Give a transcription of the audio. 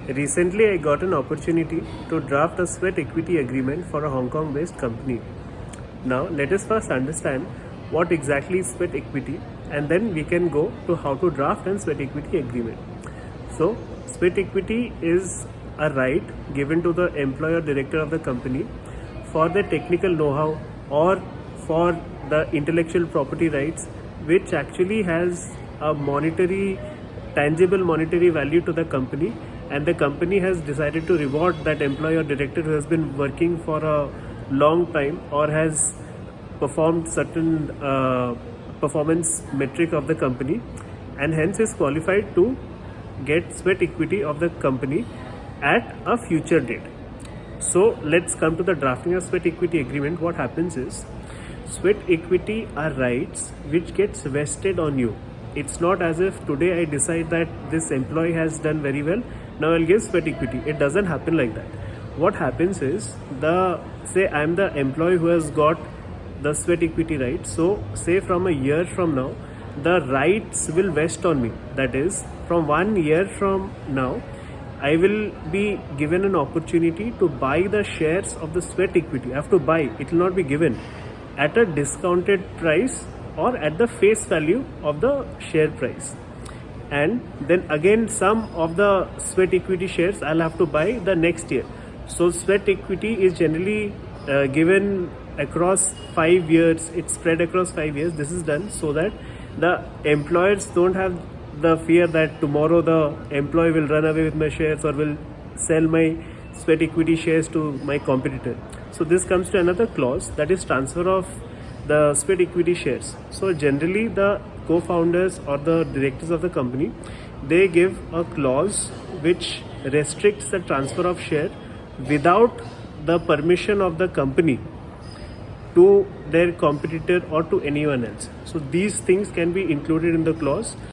Recently, I got an opportunity to draft a sweat equity agreement for a Hong Kong based company. Now, let us first understand what exactly is sweat equity, and then we can go to how to draft a sweat equity agreement. So, sweat equity is a right given to the employer director of the company for the technical know how or for the intellectual property rights, which actually has a tangible monetary value to the company, and the company has decided to reward that employee or director who has been working for a long time or has performed certain performance metric of the company, and hence is qualified to get sweat equity of the company at a future date. So let's come to the drafting of sweat equity agreement. What happens is, sweat equity are rights which gets vested on you. It's not as if today I decide that this employee has done very well, now I'll give sweat equity. It doesn't happen like that. What happens is, say I'm the employee who has got the sweat equity rights. So say from a year from now, the rights will vest on me. That is, from 1 year from now, I will be given an opportunity to buy the shares of the sweat equity. I have to buy, it will not be given at a discounted price or at the face value of the share price. And then again, some of the sweat equity shares I'll have to buy the next year. So sweat equity is generally given across 5 years. It's spread across 5 years. This is done so that the employers don't have the fear that tomorrow the employee will run away with my shares or will sell my sweat equity shares to my competitor. So this comes to another clause, that is transfer of the sweat equity shares. So generally the co-founders or the directors of the company, they give a clause which restricts the transfer of share without the permission of the company to their competitor or to anyone else. So these things can be included in the clause.